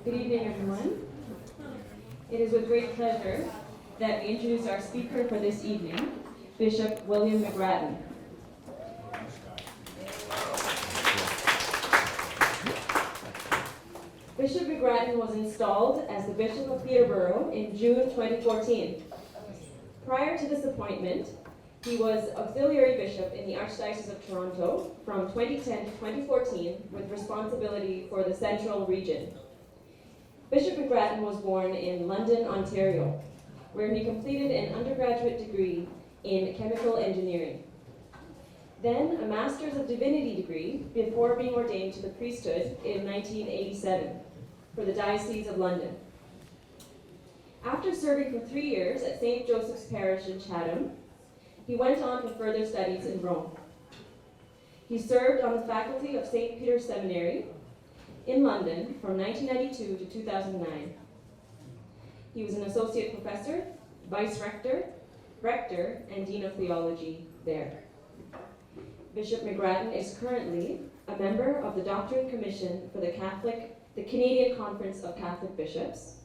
Good evening, everyone. It is with great pleasure that we introduce our speaker for this evening, Bishop William McGrattan. Bishop McGrattan was installed as the Bishop of Peterborough in June 2014. Prior to this appointment, he was auxiliary bishop in the Archdiocese of Toronto from 2010 to 2014 with responsibility for the Central Region. Bishop McGrattan was born in London, Ontario, where he completed an undergraduate degree in chemical engineering. Then a Master's of Divinity degree before being ordained to the priesthood in 1987 for the Diocese of London. After serving for 3 years at St. Joseph's Parish in Chatham, he went on to further studies in Rome. He served on the faculty of St. Peter's Seminary in London from 1992 to 2009. He was an associate professor, vice-rector, rector, and dean of theology there. Bishop McGrattan is currently a member of the Doctrine Commission for the Canadian Conference of Catholic Bishops.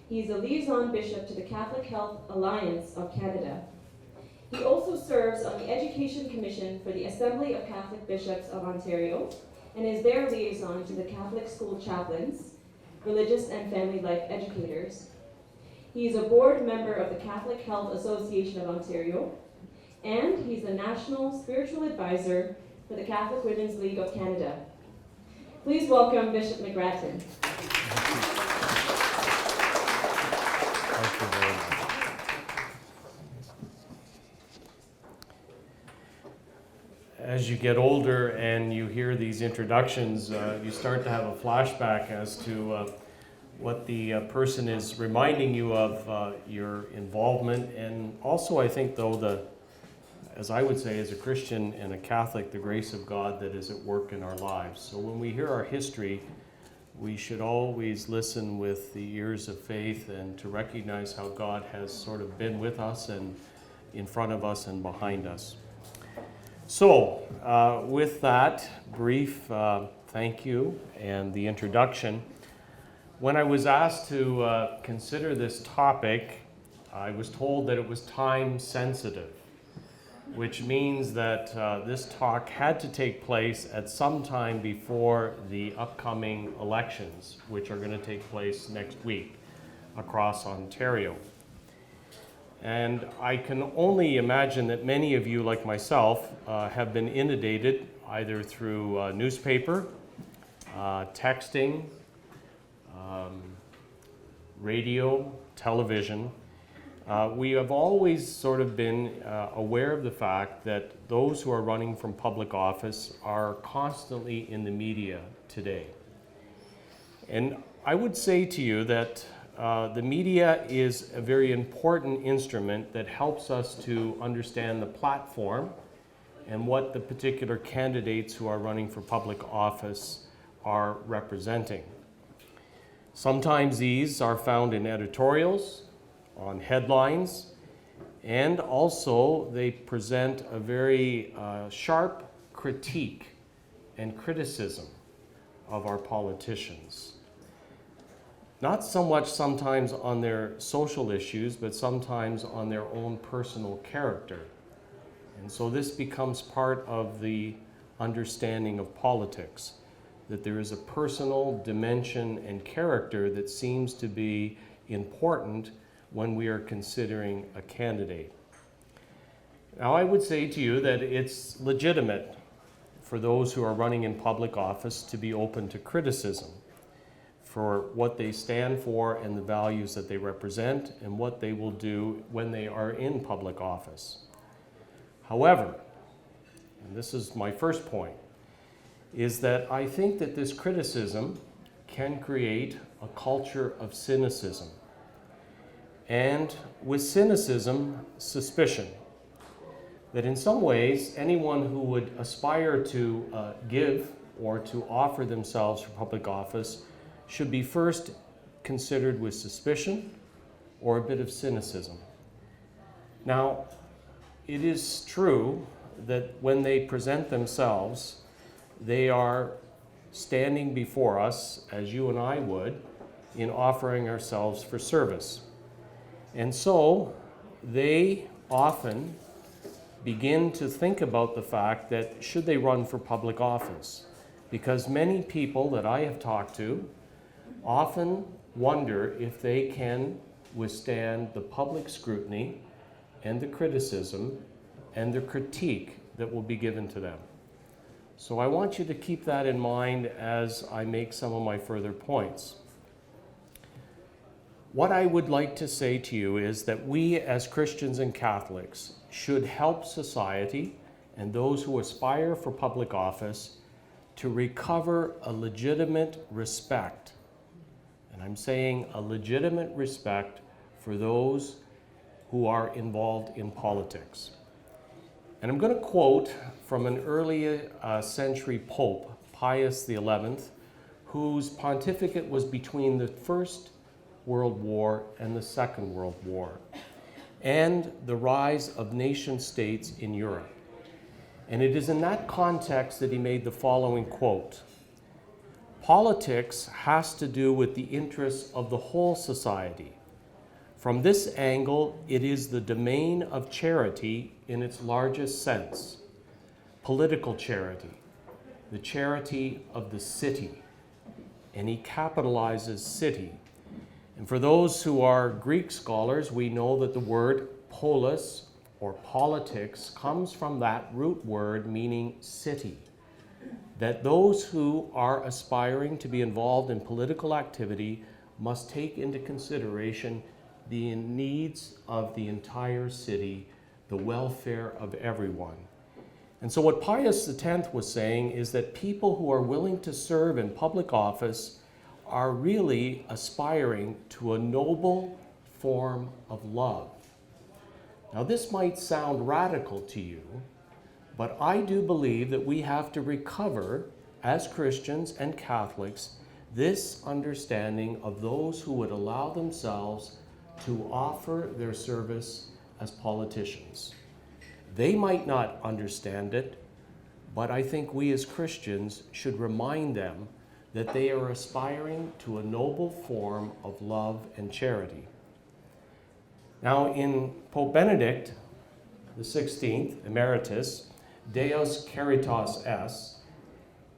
He is a liaison bishop to the Catholic Health Alliance of Canada. He also serves on the Education Commission for the Assembly of Catholic Bishops of Ontario and is their liaison to the Catholic School Chaplains, Religious and Family Life Educators. He is a board member of the Catholic Health Association of Ontario, and he's the National Spiritual Advisor for the Catholic Women's League of Canada. Please welcome Bishop McGrattan. Thank you very much. As you get older and you hear these introductions, you start to have a flashback as to what the person is reminding you of your involvement, and also I think though as I would say as a Christian and a Catholic, the grace of God that is at work in our lives. So when we hear our history, we should always listen with the ears of faith and to recognize how God has sort of been with us and in front of us and behind us. So, with that brief thank you and the introduction, when I was asked to consider this topic, I was told that it was time sensitive, which means that this talk had to take place at some time before the upcoming elections, which are going to take place next week across Ontario. And I can only imagine that many of you, like myself, have been inundated either through newspaper, texting, radio, television. We have always sort of been aware of the fact that those who are running from public office are constantly in the media today. And I would say to you that the media is a very important instrument that helps us to understand the platform and what the particular candidates who are running for public office are representing. Sometimes these are found in editorials, on headlines, and also they present a very sharp critique and criticism of our politicians. Not so much sometimes on their social issues, but sometimes on their own personal character. And so this becomes part of the understanding of politics, that there is a personal dimension and character that seems to be important when we are considering a candidate. Now, I would say to you that it's legitimate for those who are running in public office to be open to criticism for what they stand for and the values that they represent and what they will do when they are in public office. However, and this is my first point, is that I think that this criticism can create a culture of cynicism. And with cynicism, suspicion. That in some ways, anyone who would aspire to give or to offer themselves for public office should be first considered with suspicion or a bit of cynicism. Now, it is true that when they present themselves, they are standing before us, as you and I would, in offering ourselves for service. And so they often begin to think about the fact that should they run for public office? Because many people that I have talked to often wonder if they can withstand the public scrutiny and the criticism and the critique that will be given to them. So I want you to keep that in mind as I make some of my further points. What I would like to say to you is that we as Christians and Catholics should help society and those who aspire for public office to recover a legitimate respect. And I'm saying a legitimate respect for those who are involved in politics. And I'm going to quote from an early century Pope, Pius XI, whose pontificate was between the First World War and the Second World War, and the rise of nation states in Europe. And it is in that context that he made the following quote: "Politics has to do with the interests of the whole society. From this angle, it is the domain of charity in its largest sense. Political charity, the charity of the city." And he capitalizes city. And for those who are Greek scholars, we know that the word polis, or politics, comes from that root word meaning city. That those who are aspiring to be involved in political activity must take into consideration the needs of the entire city, the welfare of everyone. And so what Pius X was saying is that people who are willing to serve in public office are really aspiring to a noble form of love. Now, this might sound radical to you, but I do believe that we have to recover, as Christians and Catholics, this understanding of those who would allow themselves to offer their service as politicians. They might not understand it, but I think we as Christians should remind them that they are aspiring to a noble form of love and charity. Now, in Pope Benedict XVI, Emeritus, Deus Caritas Est,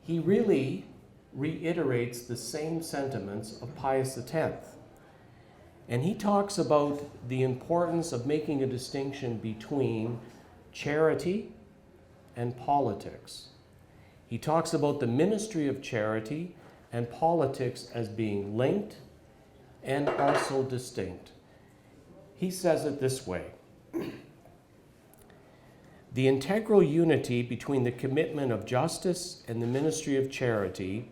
he really reiterates the same sentiments of Pius X. And he talks about the importance of making a distinction between charity and politics. He talks about the ministry of charity and politics as being linked and also distinct. He says it this way: "The integral unity between the commitment of justice and the ministry of charity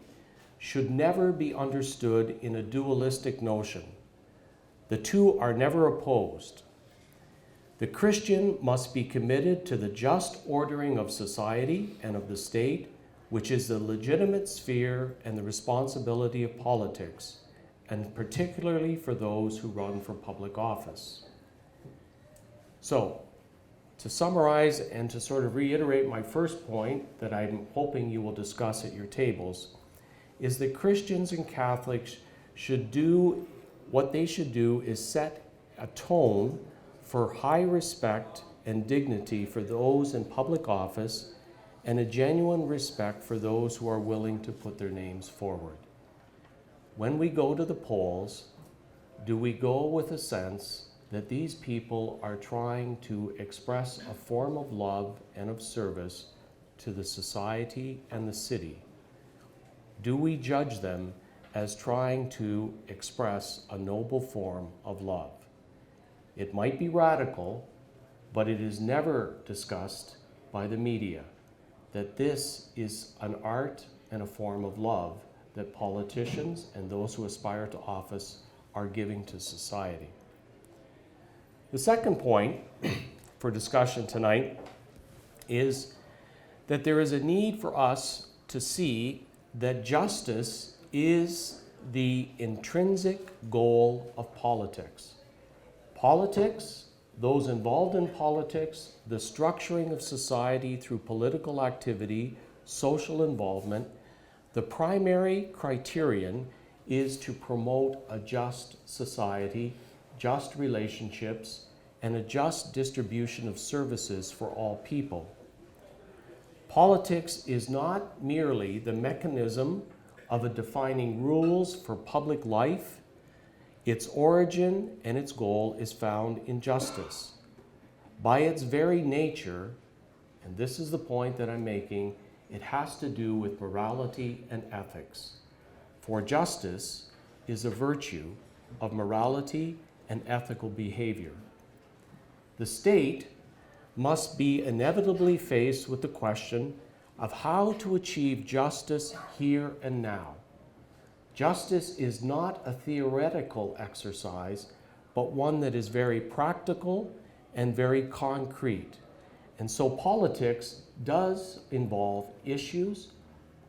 should never be understood in a dualistic notion. The two are never opposed. The Christian must be committed to the just ordering of society and of the state, which is the legitimate sphere and the responsibility of politics, and particularly for those who run for public office." So, to summarize and to sort of reiterate my first point that I'm hoping you will discuss at your tables, is that Christians and Catholics should do, what they should do is set a tone for high respect and dignity for those in public office and a genuine respect for those who are willing to put their names forward. When we go to the polls, do we go with a sense that these people are trying to express a form of love and of service to the society and the city? Do we judge them as trying to express a noble form of love? It might be radical, but it is never discussed by the media that this is an art and a form of love that politicians and those who aspire to office are giving to society. The second point for discussion tonight is that there is a need for us to see that justice is the intrinsic goal of politics. Politics, those involved in politics, the structuring of society through political activity, social involvement, the primary criterion is to promote a just society, just relationships, and a just distribution of services for all people. Politics is not merely the mechanism of defining rules for public life. Its origin and its goal is found in justice. By its very nature, and this is the point that I'm making, it has to do with morality and ethics. For justice is a virtue of morality and ethical behavior. The state must be inevitably faced with the question of how to achieve justice here and now. Justice is not a theoretical exercise, but one that is very practical and very concrete. And so politics does involve issues,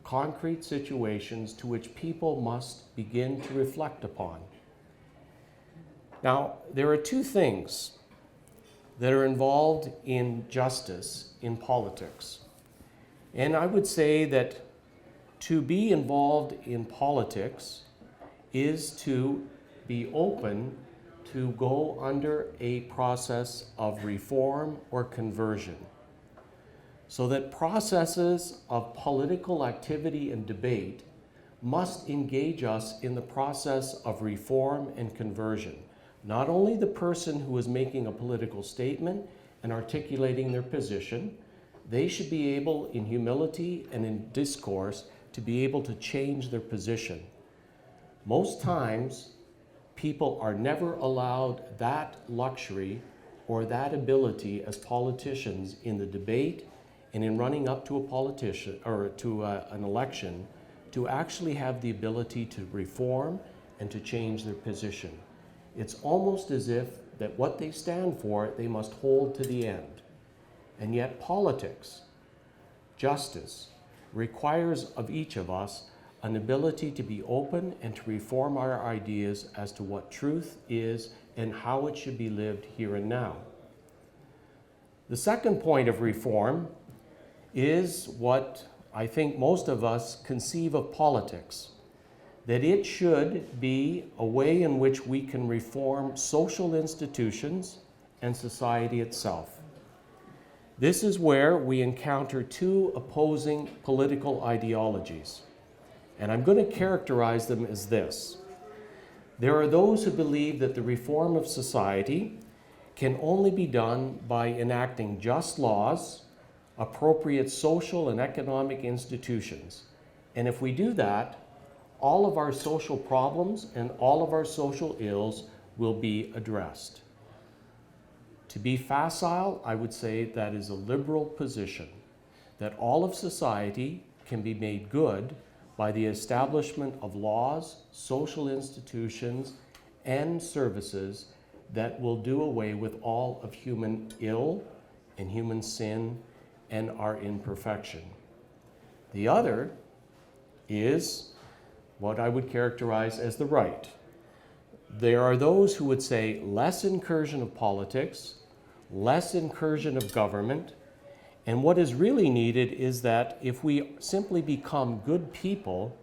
concrete situations to which people must begin to reflect upon. Now, there are two things that are involved in justice in politics. And I would say that to be involved in politics is to be open to go under a process of reform or conversion, so that processes of political activity and debate must engage us in the process of reform and conversion. Not only the person who is making a political statement and articulating their position, they should be able, in humility and in discourse, to be able to change their position. Most times, people are never allowed that luxury or that ability as politicians in the debate and in running up to a politician or to an election to actually have the ability to reform and to change their position. It's almost as if that what they stand for, they must hold to the end. And yet politics, justice, requires of each of us an ability to be open and to reform our ideas as to what truth is and how it should be lived here and now. The second point of reform is what I think most of us conceive of politics, that it should be a way in which we can reform social institutions and society itself. This is where we encounter two opposing political ideologies, and I'm going to characterize them as this. There are those who believe that the reform of society can only be done by enacting just laws, appropriate social and economic institutions, and if we do that, all of our social problems and all of our social ills will be addressed. To be facile, I would say that is a liberal position, that all of society can be made good by the establishment of laws, social institutions, and services that will do away with all of human ill and human sin and our imperfection. The other is what I would characterize as the right. There are those who would say less incursion of politics, less incursion of government, and what is really needed is that if we simply become good people,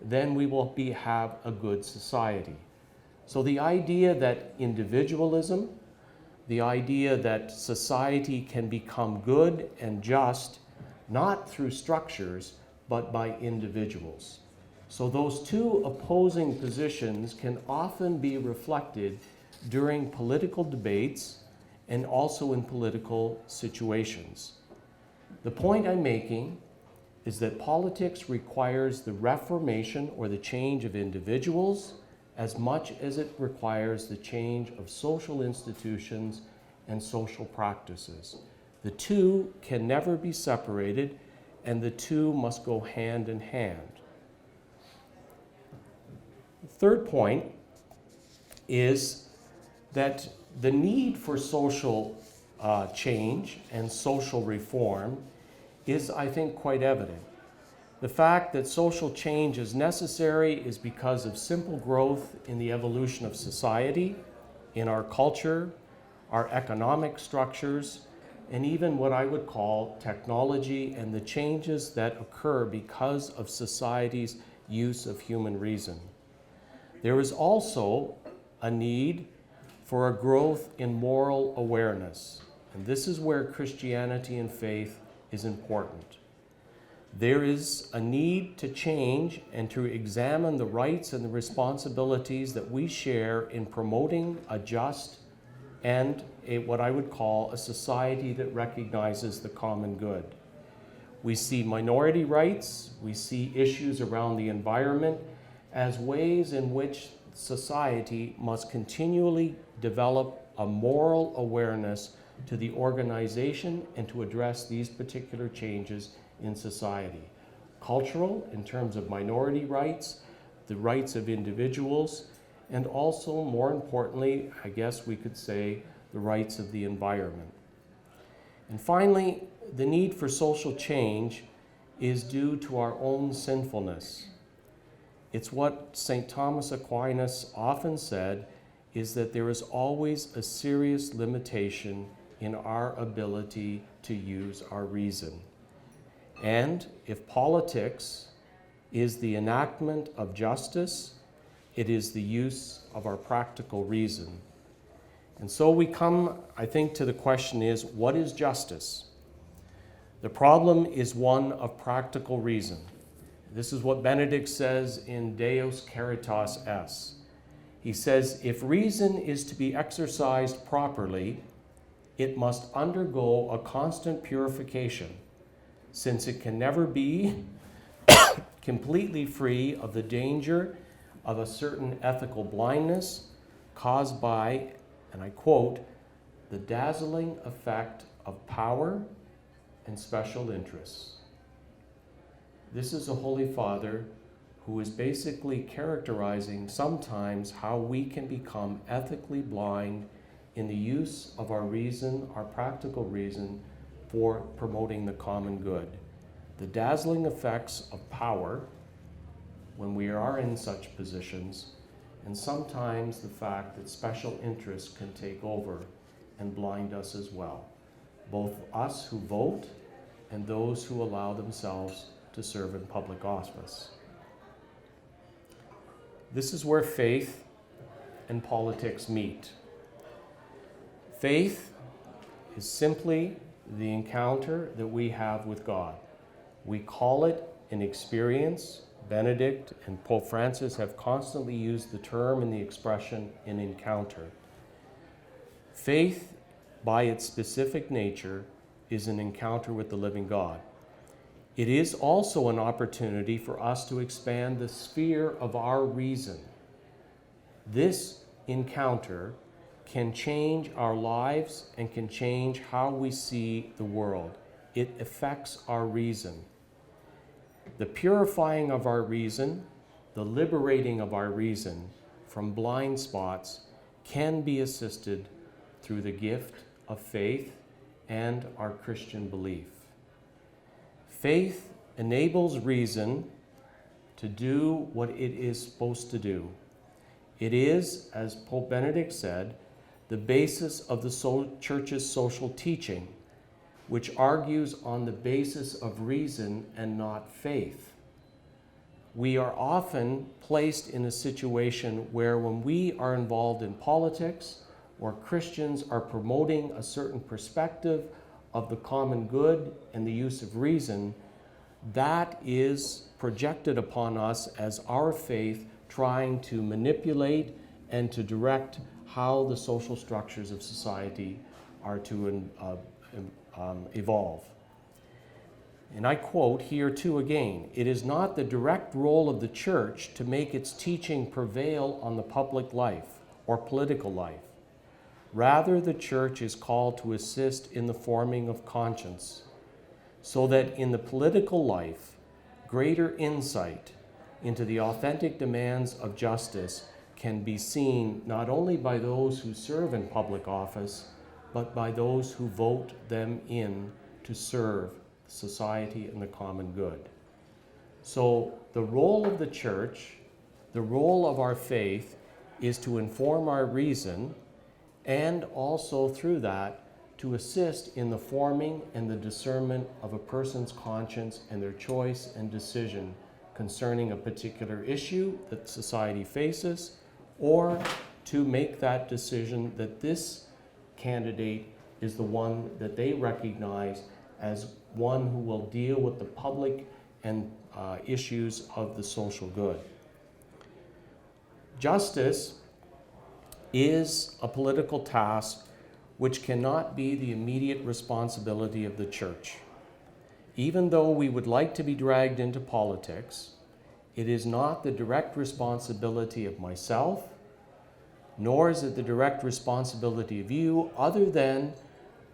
then we will have a good society. So the idea that individualism, the idea that society can become good and just, not through structures, but by individuals. So those two opposing positions can often be reflected during political debates and also in political situations. The point I'm making is that politics requires the reformation or the change of individuals as much as it requires the change of social institutions and social practices. The two can never be separated, and the two must go hand in hand. The third point is that the need for social change and social reform is, I think, quite evident. The fact that social change is necessary is because of simple growth in the evolution of society, in our culture, our economic structures, and even what I would call technology and the changes that occur because of society's use of human reason. There is also a need for a growth in moral awareness. And this is where Christianity and faith is important. There is a need to change and to examine the rights and the responsibilities that we share in promoting a just and what I would call a society that recognizes the common good. We see minority rights, we see issues around the environment as ways in which society must continually develop a moral awareness to the organization and to address these particular changes in society. Cultural, in terms of minority rights, the rights of individuals, and also, more importantly, I guess we could say, the rights of the environment. And finally, the need for social change is due to our own sinfulness. It's what St. Thomas Aquinas often said, is that there is always a serious limitation in our ability to use our reason. And if politics is the enactment of justice, it is the use of our practical reason. And so we come, I think, to the question is, what is justice? The problem is one of practical reason. This is what Benedict says in Deus Caritas Es. He says, if reason is to be exercised properly, it must undergo a constant purification, since it can never be completely free of the danger of a certain ethical blindness caused by, and I quote, the dazzling effect of power and special interests. This is a Holy Father who is basically characterizing sometimes how we can become ethically blind in the use of our reason, our practical reason, for promoting the common good. The dazzling effects of power when we are in such positions, and sometimes the fact that special interests can take over and blind us as well, both us who vote and those who allow themselves to serve in public office. This is where faith and politics meet. Faith is simply the encounter that we have with God. We call it an experience. Benedict and Pope Francis have constantly used the term and the expression an encounter. Faith, by its specific nature, is an encounter with the living God. It is also an opportunity for us to expand the sphere of our reason. This encounter can change our lives and can change how we see the world. It affects our reason. The purifying of our reason, the liberating of our reason from blind spots can be assisted through the gift of faith and our Christian belief. Faith enables reason to do what it is supposed to do. It is, as Pope Benedict said, the basis of the Church's social teaching, which argues on the basis of reason and not faith. We are often placed in a situation where when we are involved in politics or Christians are promoting a certain perspective of the common good and the use of reason, that is projected upon us as our faith trying to manipulate and to direct how the social structures of society are to evolve. And I quote here too again, it is not the direct role of the Church to make its teaching prevail on the public life or political life. Rather, the Church is called to assist in the forming of conscience, so that in the political life, greater insight into the authentic demands of justice can be seen not only by those who serve in public office, but by those who vote them in to serve society and the common good. So the role of the Church, the role of our faith, is to inform our reason and also through that to assist in the forming and the discernment of a person's conscience and their choice and decision concerning a particular issue that society faces, or to make that decision that this candidate is the one that they recognize as one who will deal with the public and issues of the social good. Justice is a political task which cannot be the immediate responsibility of the church. Even though we would like to be dragged into politics, it is not the direct responsibility of myself, nor is it the direct responsibility of you, other than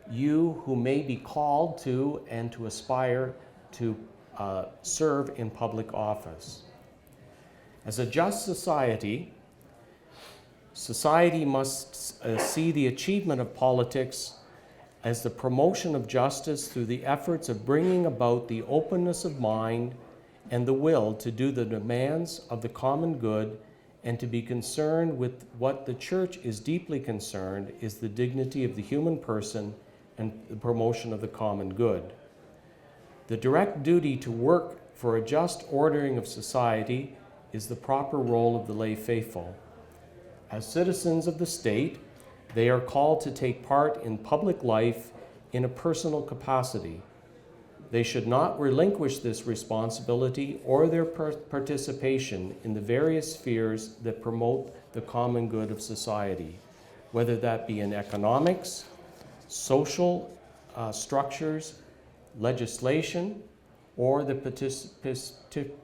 you who may be called to and to aspire to serve in public office. As a just society, society must see the achievement of politics as the promotion of justice through the efforts of bringing about the openness of mind and the will to do the demands of the common good and to be concerned with what the church is deeply concerned is the dignity of the human person and the promotion of the common good. The direct duty to work for a just ordering of society is the proper role of the lay faithful. As citizens of the state, they are called to take part in public life in a personal capacity. They should not relinquish this responsibility or their participation in the various spheres that promote the common good of society, whether that be in economics, social structures, legislation, or the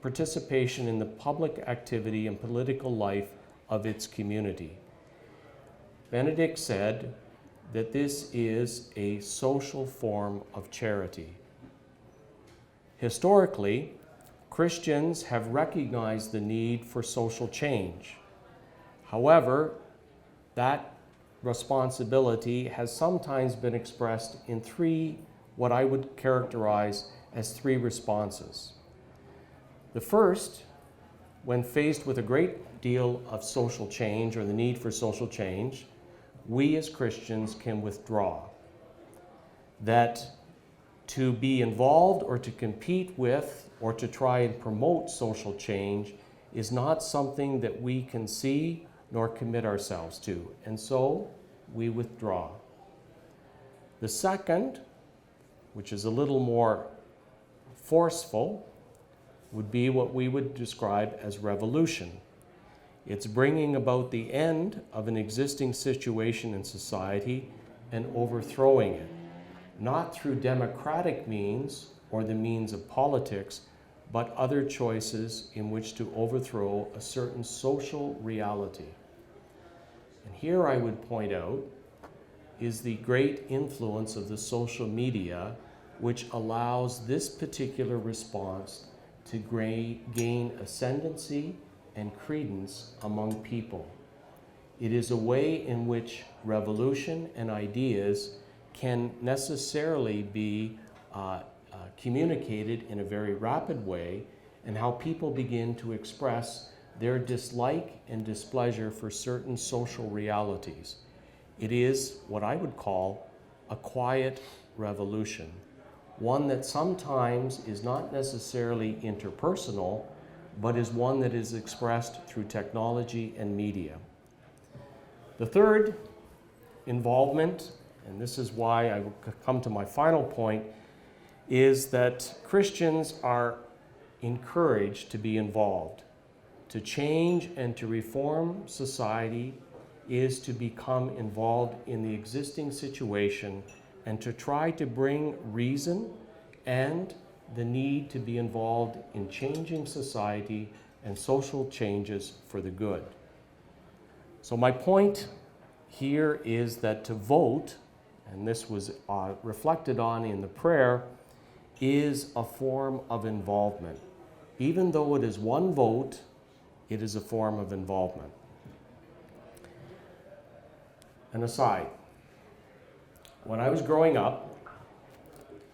participation in the public activity and political life of its community. Benedict said that this is a social form of charity. Historically, Christians have recognized the need for social change. However, that responsibility has sometimes been expressed in what I would characterize as three responses. The first, when faced with a great deal of social change or the need for social change, we as Christians can withdraw. That to be involved or to compete with or to try and promote social change is not something that we can see nor commit ourselves to, and so we withdraw. The second, which is a little more forceful, would be what we would describe as revolution. It's bringing about the end of an existing situation in society and overthrowing it, not through democratic means or the means of politics, but other choices in which to overthrow a certain social reality. And here I would point out is the great influence of the social media, which allows this particular response to gain ascendancy and credence among people. It is a way in which revolution and ideas can necessarily be communicated in a very rapid way, and how people begin to express their dislike and displeasure for certain social realities. It is what I would call a quiet revolution, one that sometimes is not necessarily interpersonal, but is one that is expressed through technology and media. The third involvement, and this is why I will come to my final point, is that Christians are encouraged to be involved. To change and to reform society is to become involved in the existing situation and to try to bring reason and the need to be involved in changing society and social changes for the good. So my point here is that to vote, and this was reflected on in the prayer, is a form of involvement. Even though it is one vote, it is a form of involvement. An aside, when I was growing up,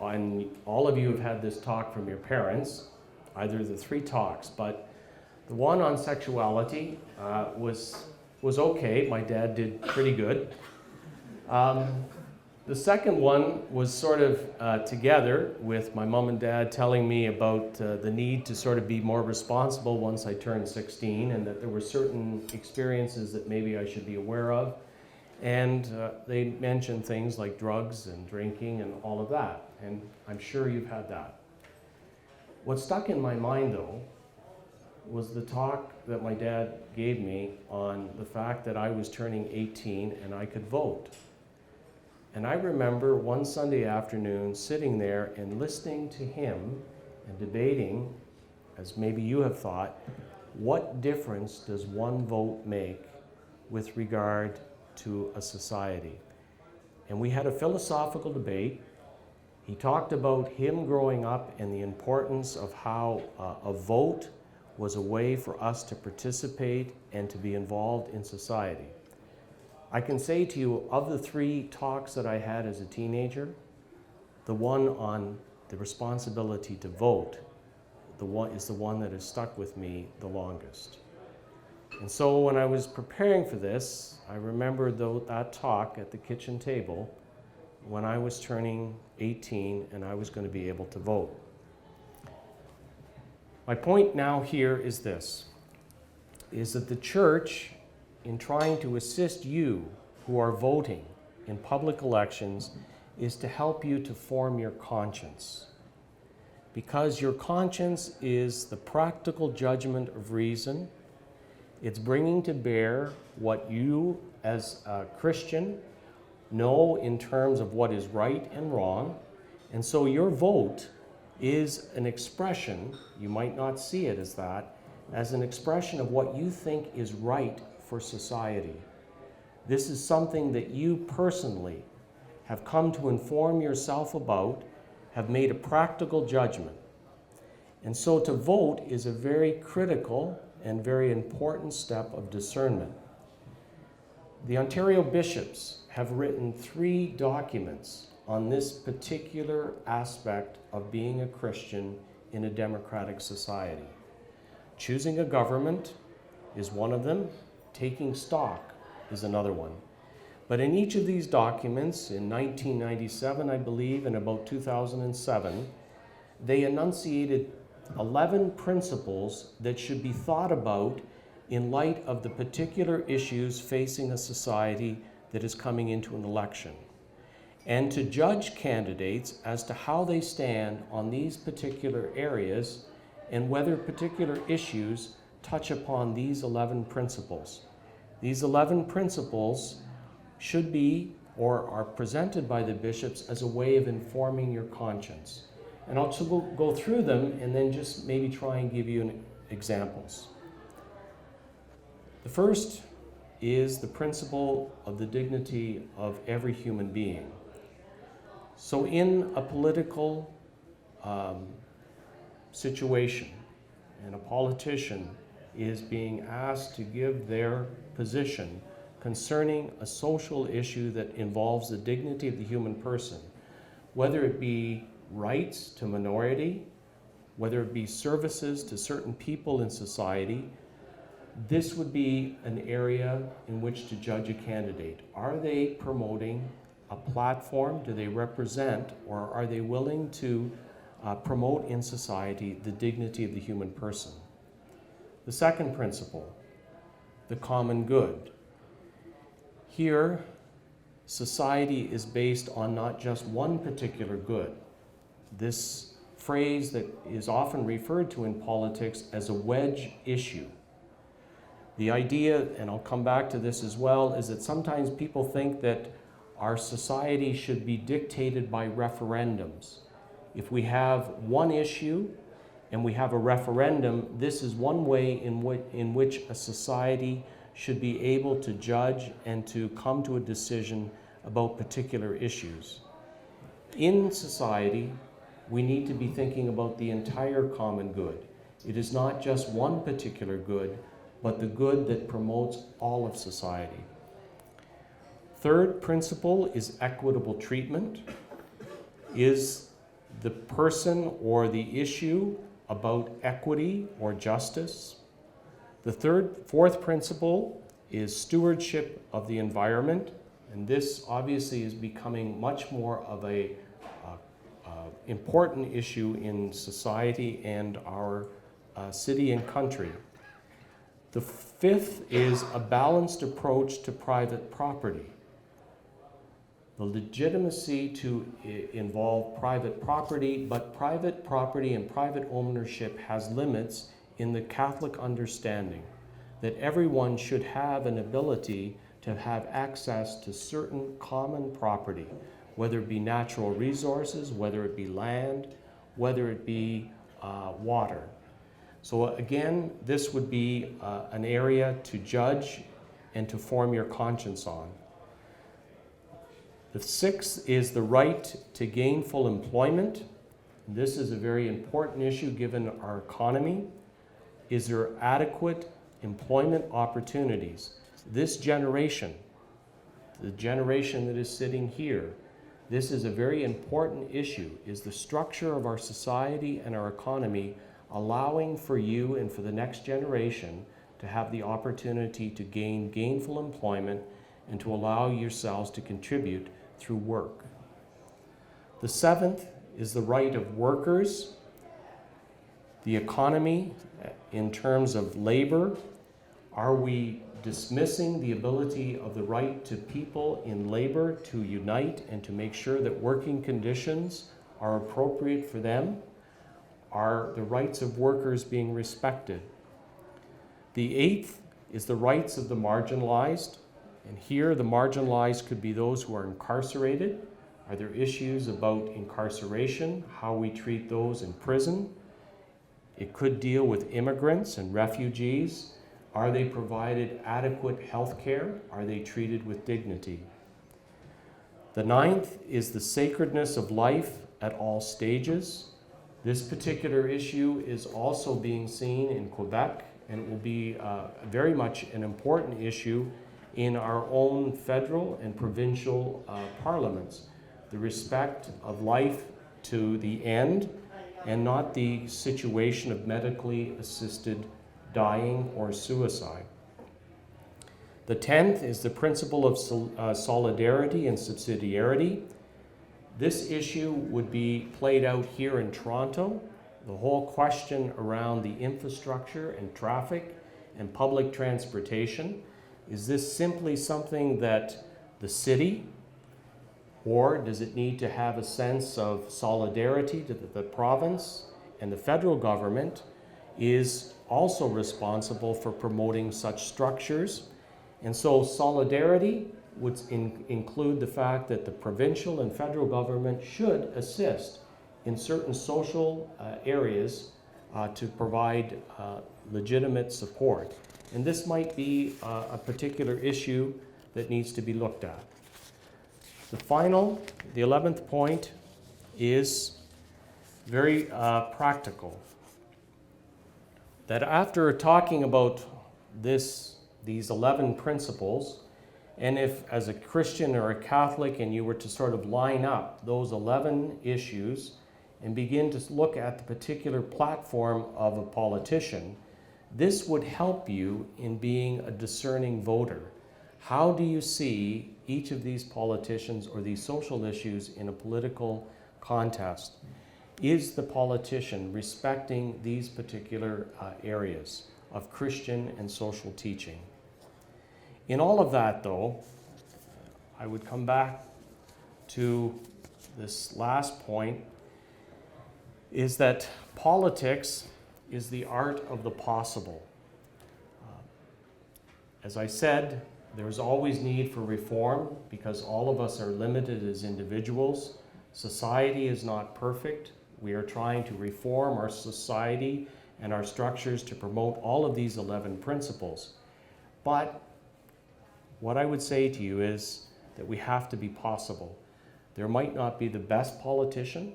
and all of you have had this talk from your parents, either the three talks, but the one on sexuality was okay. My dad did pretty good. The second one was sort of together with my mom and dad telling me about the need to sort of be more responsible once I turned 16, and that there were certain experiences that maybe I should be aware of. And they mentioned things like drugs and drinking and all of that. And I'm sure you've had that. What stuck in my mind, though, was the talk that my dad gave me on the fact that I was turning 18 and I could vote. And I remember one Sunday afternoon sitting there and listening to him and debating, as maybe you have thought, what difference does one vote make with regard to a society? And we had a philosophical debate. He talked about him growing up and the importance of how a vote was a way for us to participate and to be involved in society. I can say to you, of the 3 talks that I had as a teenager, the one on the responsibility to vote is the one that has stuck with me the longest. And so when I was preparing for this, I remembered that talk at the kitchen table when I was turning 18 and I was going to be able to vote. My point now here is this, is that the church, in trying to assist you who are voting in public elections, is to help you to form your conscience. Because your conscience is the practical judgment of reason. It's bringing to bear what you as a Christian know in terms of what is right and wrong. And so your vote is an expression, you might not see it as that, as an expression of what you think is right for society. This is something that you personally have come to inform yourself about, have made a practical judgment. And so to vote is a very critical and very important step of discernment. The Ontario bishops have written 3 documents on this particular aspect of being a Christian in a democratic society. Choosing a government is one of them. Taking stock is another one. But in each of these documents, in 1997, I believe, and about 2007, they enunciated 11 principles that should be thought about in light of the particular issues facing a society that is coming into an election, and to judge candidates as to how they stand on these particular areas and whether particular issues touch upon these 11 principles. These 11 principles should be or are presented by the bishops as a way of informing your conscience. And I'll just go through them and then just maybe try and give you examples. The first is the principle of the dignity of every human being. So in a political situation, and a politician is being asked to give their position concerning a social issue that involves the dignity of the human person, whether it be rights to minority, whether it be services to certain people in society, this would be an area in which to judge a candidate. Are they promoting a platform? Do they represent, or are they willing to promote in society the dignity of the human person? The second principle, the common good. Here, society is based on not just one particular good. This phrase that is often referred to in politics as a wedge issue. The idea, and I'll come back to this as well, is that sometimes people think that our society should be dictated by referendums. If we have one issue and we have a referendum, this is one way in which a society should be able to judge and to come to a decision about particular issues. In society, we need to be thinking about the entire common good. It is not just one particular good, but the good that promotes all of society. Third principle is equitable treatment. Is the person or the issue about equity or justice? The fourth principle is stewardship of the environment, And this obviously is becoming much more of a important issue in society and our city and country. The fifth is a balanced approach to private property. The legitimacy to involve private property, but private property and private ownership has limits in the Catholic understanding that everyone should have an ability to have access to certain common property, whether it be natural resources, whether it be land, whether it be water. So again, this would be an area to judge and to form your conscience on. The sixth is the right to gainful employment. This is a very important issue given our economy. Is there adequate employment opportunities? This generation, the generation that is sitting here, this is a very important issue. Is the structure of our society and our economy allowing for you and for the next generation to have the opportunity to gain gainful employment and to allow yourselves to contribute through work? The seventh is the right of workers, the economy in terms of labor. Are we dismissing the ability of the right to people in labor to unite and to make sure that working conditions are appropriate for them? Are the rights of workers being respected? The eighth is the rights of the marginalized. And here the marginalized could be those who are incarcerated. Are there issues about incarceration, how we treat those in prison? It could deal with immigrants and refugees. Are they provided adequate health care? Are they treated with dignity? The ninth is the sacredness of life at all stages. This particular issue is also being seen in Quebec, and it will be very much an important issue in our own federal and provincial parliaments. The respect of life to the end and not the situation of medically assisted dying or suicide. The 10th is the principle of solidarity and subsidiarity. This issue would be played out here in Toronto. The whole question around the infrastructure and traffic and public transportation. Is this simply something that the city, or does it need to have a sense of solidarity to the province, and the federal government is also responsible for promoting such structures? And so solidarity would include the fact that the provincial and federal government should assist in certain social areas to provide legitimate support. And this might be a particular issue that needs to be looked at. The 11th point, is very practical. That after talking about these 11 principles, and if as a Christian or a Catholic and you were to sort of line up those 11 issues and begin to look at the particular platform of a politician, this would help you in being a discerning voter. How do you see each of these politicians or these social issues in a political contest? Is the politician respecting these particular areas of Christian and social teaching? In all of that, though, I would come back to this last point, is that politics is the art of the possible. As I said, there's always need for reform because all of us are limited as individuals. Society is not perfect. We are trying to reform our society and our structures to promote all of these 11 principles. But what I would say to you is that we have to be possible. There might not be the best politician.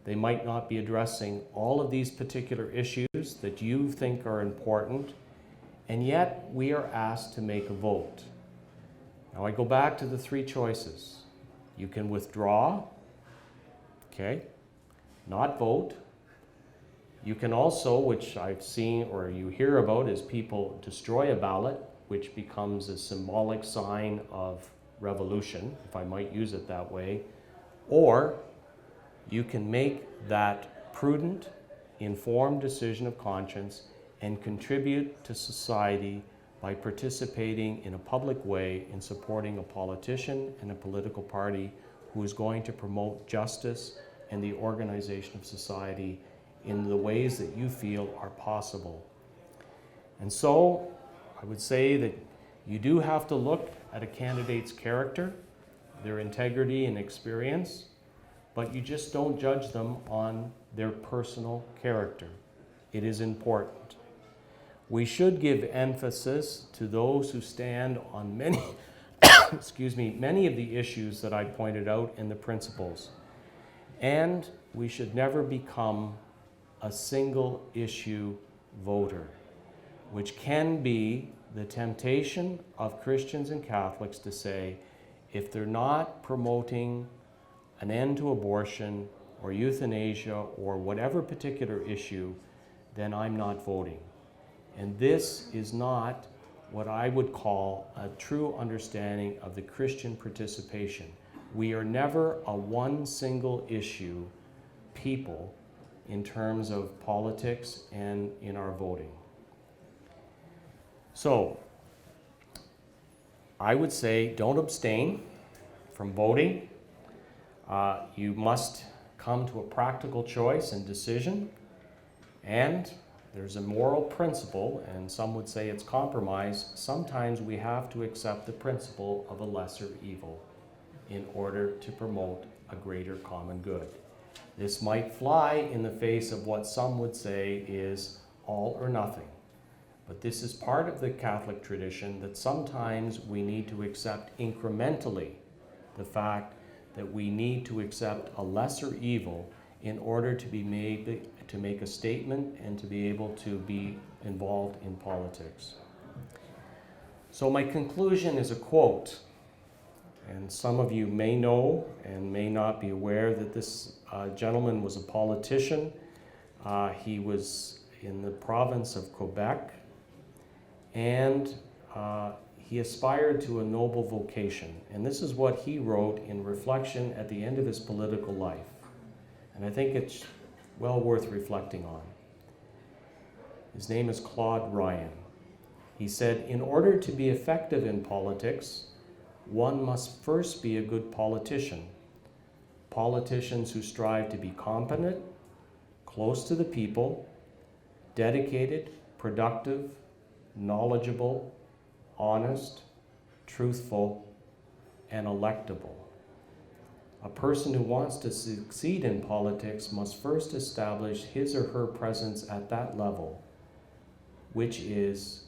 They might not be addressing all of these particular issues that you think are important, and yet we are asked to make a vote. Now I go back to the 3 choices. You can withdraw, okay, not vote. You can also, which I've seen or you hear about, is people destroy a ballot, which becomes a symbolic sign of revolution, if I might use it that way, or you can make that prudent, informed decision of conscience and contribute to society by participating in a public way in supporting a politician and a political party who is going to promote justice and the organization of society in the ways that you feel are possible. And so I would say that you do have to look at a candidate's character, their integrity and experience, but you just don't judge them on their personal character. It is important. We should give emphasis to those who stand on many, many of the issues that I pointed out in the principles. And we should never become a single issue voter, which can be the temptation of Christians and Catholics to say, if they're not promoting an end to abortion or euthanasia or whatever particular issue, then I'm not voting. And this is not what I would call a true understanding of the Christian participation. We are never a one single issue people in terms of politics and in our voting. So, I would say don't abstain from voting. You must come to a practical choice and decision, and there's a moral principle, and some would say it's compromise. Sometimes we have to accept the principle of a lesser evil in order to promote a greater common good. This might fly in the face of what some would say is all or nothing. But this is part of the Catholic tradition that sometimes we need to accept incrementally the fact that we need to accept a lesser evil in order to be made to make a statement and to be able to be involved in politics. So my conclusion is a quote, and some of you may know and may not be aware that this gentleman was a politician. He was in the province of Quebec, and he aspired to a noble vocation. And this is what he wrote in reflection at the end of his political life. And I think it's well worth reflecting on. His name is Claude Ryan. He said, "In order to be effective in politics, one must first be a good politician. Politicians who strive to be competent, close to the people, dedicated, productive, knowledgeable, honest, truthful, and electable. A person who wants to succeed in politics must first establish his or her presence at that level, which is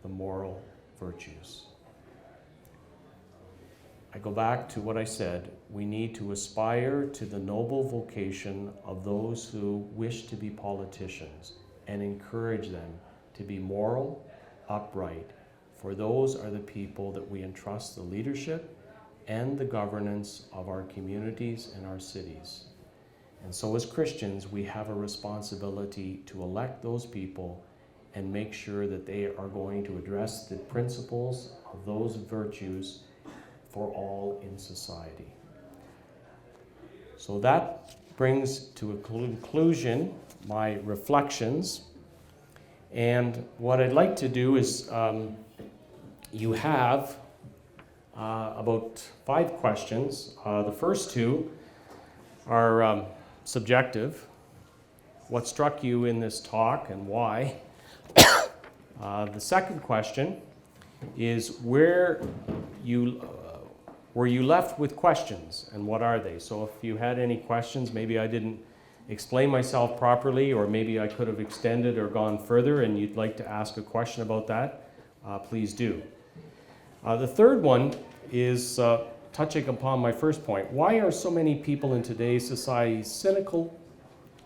the moral virtues." I go back to what I said. We need to aspire to the noble vocation of those who wish to be politicians and encourage them to be moral, upright, for those are the people that we entrust the leadership and the governance of our communities and our cities. And so as Christians, we have a responsibility to elect those people and make sure that they are going to address the principles of those virtues for all in society. So that brings to a conclusion my reflections. And what I'd like to do is, you have about 5 questions. The first 2 are subjective. What struck you in this talk and why? The second question is were you left with questions, and what are they? So if you had any questions, maybe I didn't explain myself properly, or maybe I could have extended or gone further and you'd like to ask a question about that, please do. The third one is touching upon my first point. Why are so many people in today's society cynical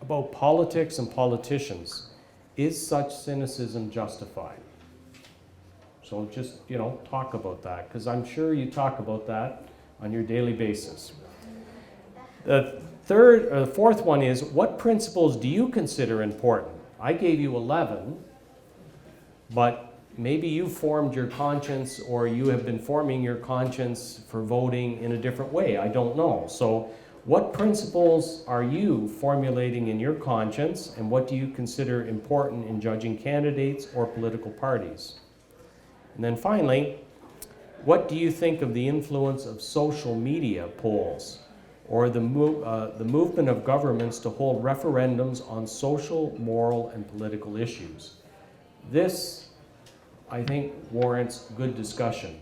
about politics and politicians? Is such cynicism justified? So just, talk about that, because I'm sure you talk about that on your daily basis. The fourth one is, what principles do you consider important? I gave you 11, but maybe you formed your conscience, or you have been forming your conscience for voting in a different way. I don't know. So what principles are you formulating in your conscience, and what do you consider important in judging candidates or political parties? And then finally, what do you think of the influence of social media polls, or the movement of governments to hold referendums on social, moral, and political issues? This, I think, warrants good discussion,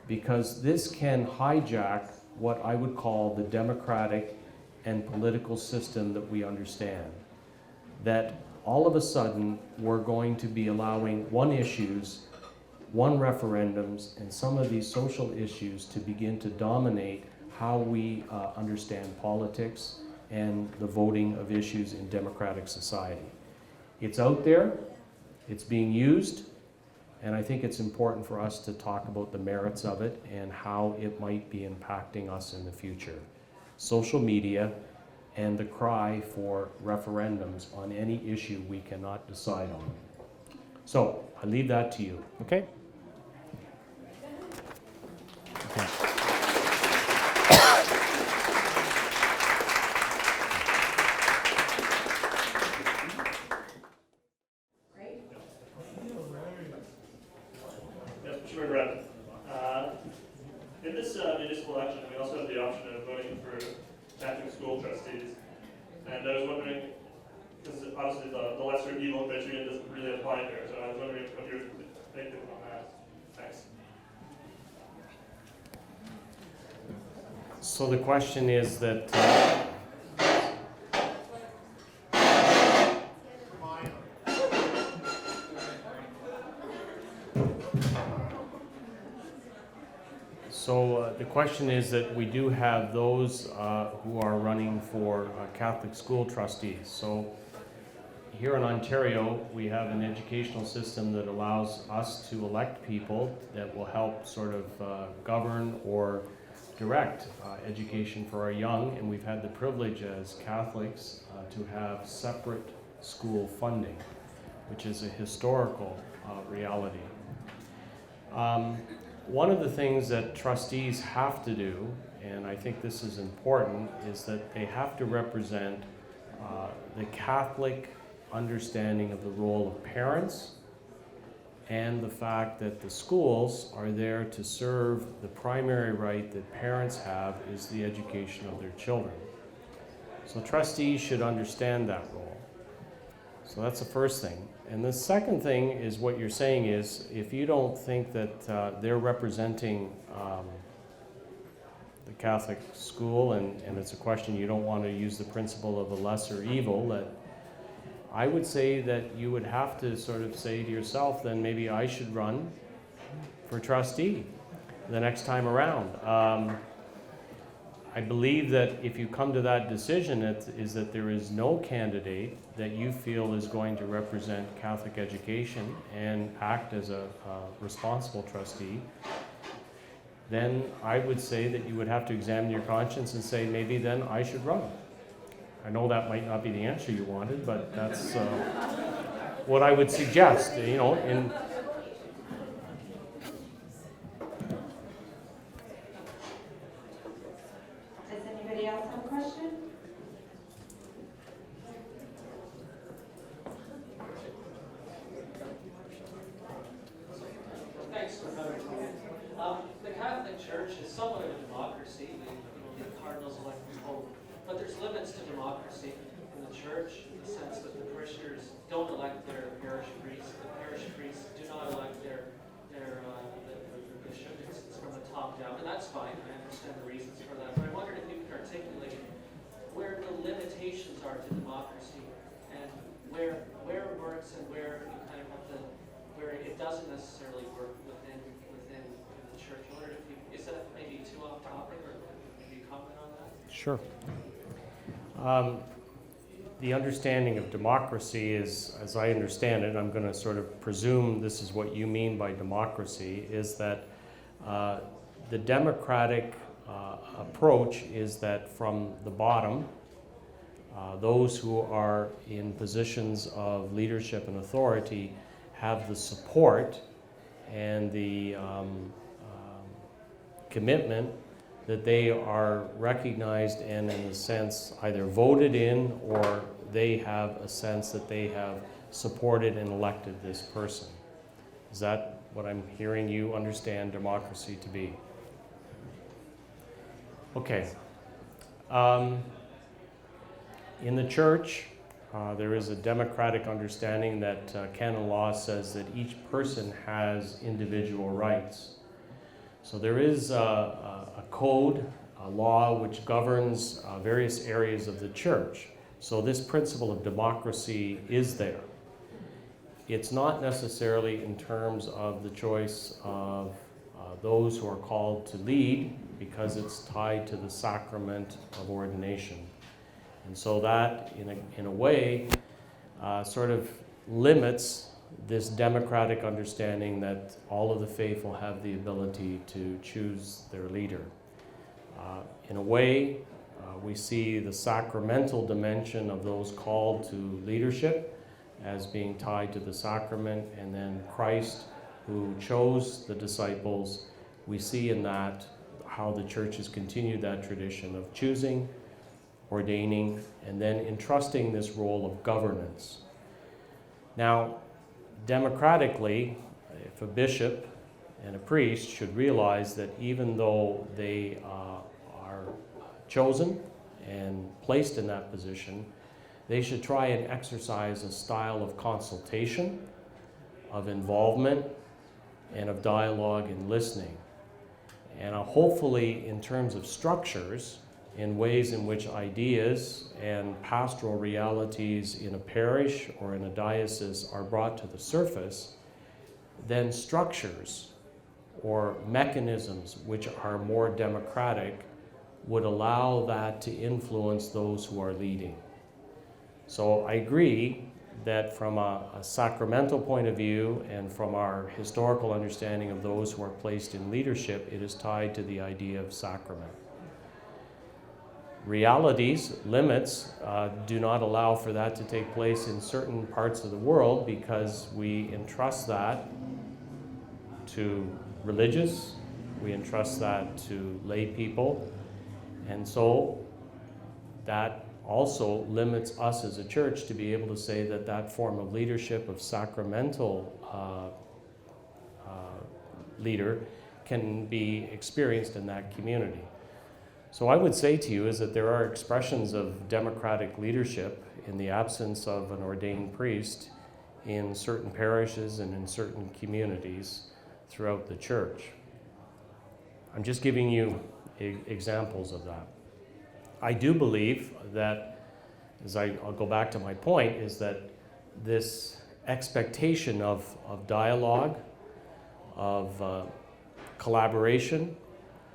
because this can hijack what I would call the democratic and political system that we understand. That all of a sudden we're going to be allowing one referendums, and some of these social issues to begin to dominate how we understand politics and the voting of issues in democratic society. It's out there, it's being used, and I think it's important for us to talk about the merits of it and how it might be impacting us in the future. Social media and the cry for referendums on any issue we cannot decide on. So I leave that to you. Okay? Bishop McGrattan. In this municipal election, we also have the option of voting for Catholic school trustees. And I was wondering, because obviously the lesser evil criterion doesn't really apply here, so I was wondering what you're thinking on that. Thanks. So the question is that the question is that we do have those who are running for Catholic school trustees. So here in Ontario, we have an educational system that allows us to elect people that will help sort of govern or direct education for our young, and we've had the privilege as Catholics to have separate school funding, which is a historical reality. One of the things that trustees have to do, and I think this is important, is that they have to represent the Catholic understanding of the role of parents and the fact that the schools are there to serve the primary right that parents have is the education of their children. So trustees should understand that role. So that's the first thing. And the second thing is what you're saying is, if you don't think that they're representing the Catholic school, and it's a question you don't want to use the principle of a lesser evil, that I would say that you would have to sort of say to yourself, then maybe I should run for trustee the next time around. I believe that if you come to that decision, is that there is no candidate that you feel is going to represent Catholic education and act as a responsible trustee, then I would say that you would have to examine your conscience and say, maybe then I should run. I know that might not be the answer you wanted, but that's what I would suggest, you know, in Thanks for having me. The Catholic Church is somewhat of a democracy. The cardinals elect the Pope, but there's limits to democracy in the Church in the sense that the parishioners don't elect their parish priests. The parish priests do not elect their bishop. It's from the top down, and that's fine. I understand the reasons for that. But I wondered if you could articulate where the limitations are to democracy and where it works and where you kind of have to, where it doesn't necessarily work within the church. I wondered if you, is that maybe too off topic, or maybe comment on that? Sure. The understanding of democracy is, as I understand it, I'm going to sort of presume this is what you mean by democracy, is that the democratic approach is that from the bottom, those who are in positions of leadership and authority have the support and the commitment that they are recognized and, in a sense, either voted in or they have a sense that they have supported and elected this person. Is that what I'm hearing you understand democracy to be? Okay. In the church, there is a democratic understanding that canon law says that each person has individual rights. So there is a code, a law, which governs various areas of the church. So this principle of democracy is there. It's not necessarily in terms of the choice of those who are called to lead, because it's tied to the sacrament of ordination. And so that, in a way, sort of limits this democratic understanding that all of the faithful have the ability to choose their leader. In a way, we see the sacramental dimension of those called to leadership as being tied to the sacrament, and then Christ, who chose the disciples, we see in that how the church has continued that tradition of choosing, ordaining, and then entrusting this role of governance. Now, democratically, if a bishop and a priest should realize that even though they are chosen and placed in that position, they should try and exercise a style of consultation, of involvement, and of dialogue and listening. And hopefully, in terms of structures, in ways in which ideas and pastoral realities in a parish or in a diocese are brought to the surface, then structures or mechanisms which are more democratic would allow that to influence those who are leading. So I agree that from a sacramental point of view and from our historical understanding of those who are placed in leadership, it is tied to the idea of sacrament. Realities, limits, do not allow for that to take place in certain parts of the world, because we entrust that to religious, we entrust that to lay people, and so that also limits us as a church to be able to say that that form of leadership, of sacramental leader, can be experienced in that community. So I would say to you is that there are expressions of democratic leadership in the absence of an ordained priest in certain parishes and in certain communities throughout the church. I'm just giving you examples of that. I do believe that, as I'll go back to my point, is that this expectation of dialogue, of collaboration,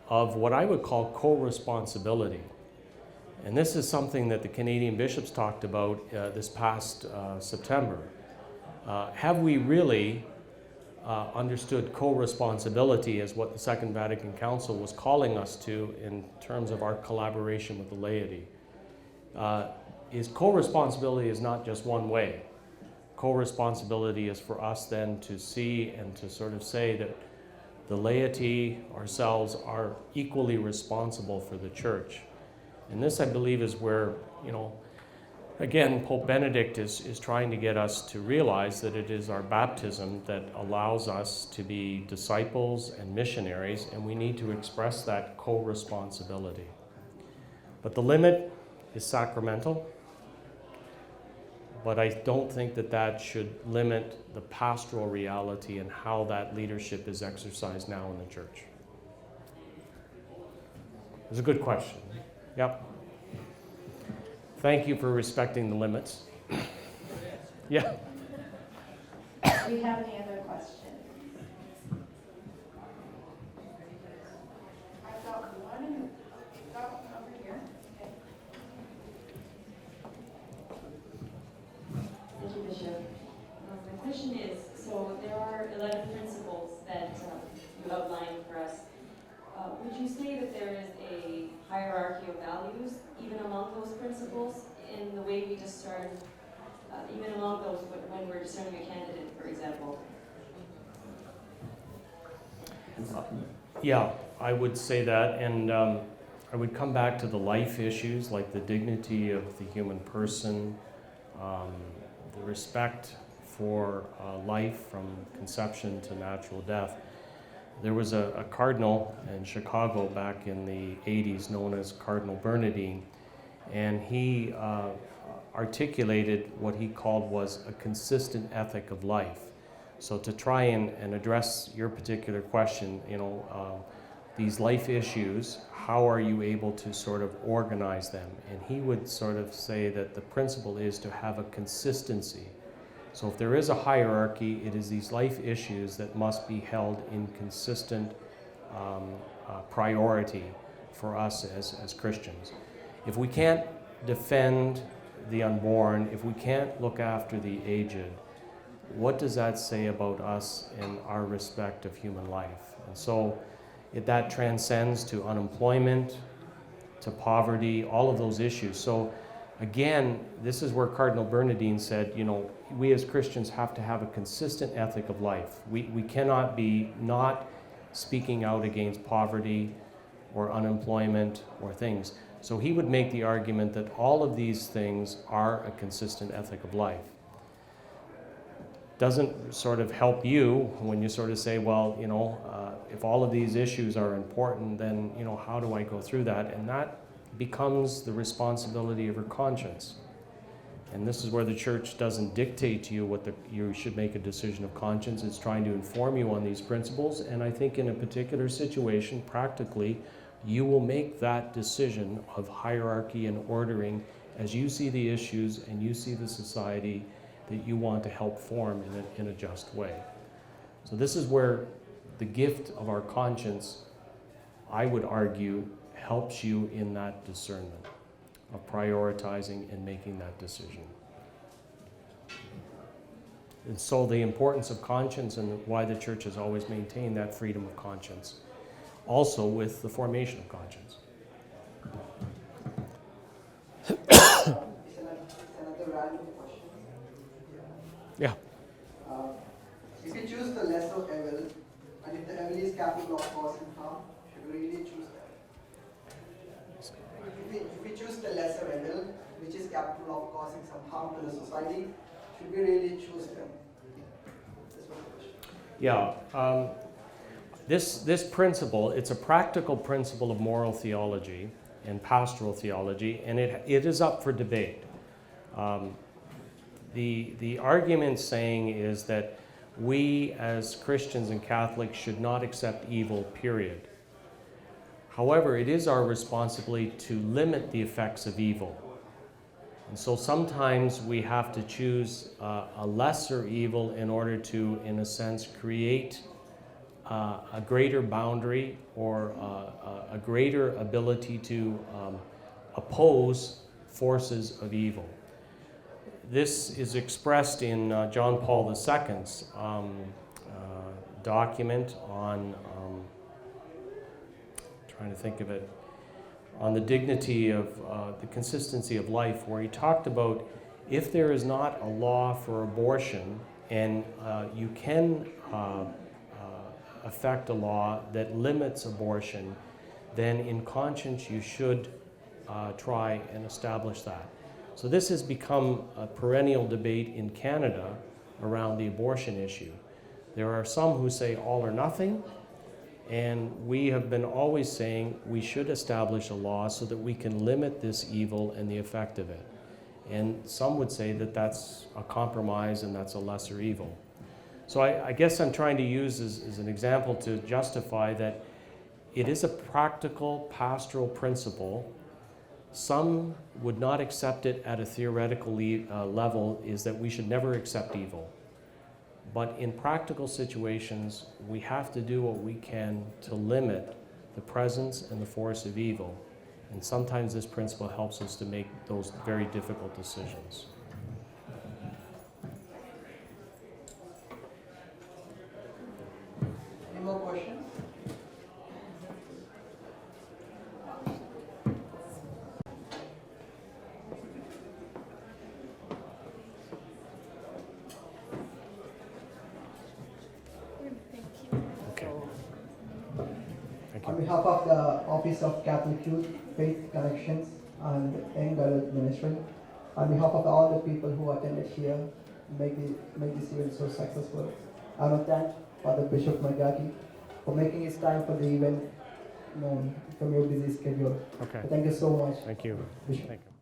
of what I would call co-responsibility. And this is something that the Canadian bishops talked about this past September. Have we really understood co-responsibility as what the Second Vatican Council was calling us to in terms of our collaboration with the laity? Co-responsibility is not just one way. Co-responsibility is for us then to see and to sort of say that the laity, ourselves, are equally responsible for the church. And this, I believe, is where, again, Pope Benedict is trying to get us to realize that it is our baptism that allows us to be disciples and missionaries, and we need to express that co-responsibility. But the limit is sacramental, but I don't think that that should limit the pastoral reality and how that leadership is exercised now in the church. It's a good question. Yep. Thank you for respecting the limits. Yeah. Do we have any other questions? I've got one. Got one over here. Okay. Thank you, Bishop. My question is, so there are 11 principles that you outlined for us. Would you say that there is a hierarchy of values even among those principles in the way we discern, even among those when we're discerning a candidate, for example? Yeah, I would say that, and I would come back to the life issues like the dignity of the human person, the respect for life from conception to natural death. There was a cardinal in Chicago back in the 80s known as Cardinal Bernardine, and he articulated what he called was a consistent ethic of life. So to try and address your particular question, these life issues, how are you able to sort of organize them? And he would sort of say that the principle is to have a consistency. So if there is a hierarchy, it is these life issues that must be held in consistent priority for us as Christians. If we can't defend the unborn, if we can't look after the aged, what does that say about us and our respect of human life? And so that transcends to unemployment, to poverty, all of those issues. So again, this is where Cardinal Bernardine said, we as Christians have to have a consistent ethic of life. We cannot be not speaking out against poverty or unemployment or things. So he would make the argument that all of these things are a consistent ethic of life. Doesn't sort of help you when you sort of say, well, if all of these issues are important, then, how do I go through that? And that becomes the responsibility of your conscience. And this is where the church doesn't dictate to you you should make a decision of conscience. It's trying to inform you on these principles. And I think in a particular situation, practically, you will make that decision of hierarchy and ordering as you see the issues and you see the society that you want to help form in a just way. So this is where the gift of our conscience, I would argue, helps you in that discernment of prioritizing and making that decision. And so the importance of conscience and why the church has always maintained that freedom of conscience, also with the formation of conscience. It's another random question. Yeah. If you choose the lesser evil, and if the evil is capable of causing harm, should we really choose that? If we choose the lesser evil, which is capable of causing some harm to the society, should we really choose them? That's one question. Yeah. This principle, it's a practical principle of moral theology and pastoral theology, and it is up for debate. The argument saying is that we as Christians and Catholics should not accept evil, period. However, it is our responsibility to limit the effects of evil. And so sometimes we have to choose a lesser evil in order to, in a sense, create a greater boundary or a greater ability to oppose forces of evil. This is expressed in John Paul II's document on, trying to think of it, on the dignity of the consistency of life, where he talked about if there is not a law for abortion and you can affect a law that limits abortion, then in conscience you should try and establish that. So this has become a perennial debate in Canada around the abortion issue. There are some who say all or nothing, and we have been always saying we should establish a law so that we can limit this evil and the effect of it. And some would say that that's a compromise and that's a lesser evil. So I guess I'm trying to use as an example to justify that it is a practical pastoral principle. Some would not accept it at a theoretical level, is that we should never accept evil. But in practical situations, we have to do what we can to limit the presence and the force of evil. And sometimes this principle helps us to make those very difficult decisions. Any more questions? Okay. On you. behalf of the Office of Catholic Youth, Faith Connections, and Young Adult Ministry, on behalf of all the people who attended here, make this event so successful, I want to thank Father Bishop McGrattan for making his time for the event known from your busy schedule. Okay, Thank you so much, thank you. Bishop. Thank you.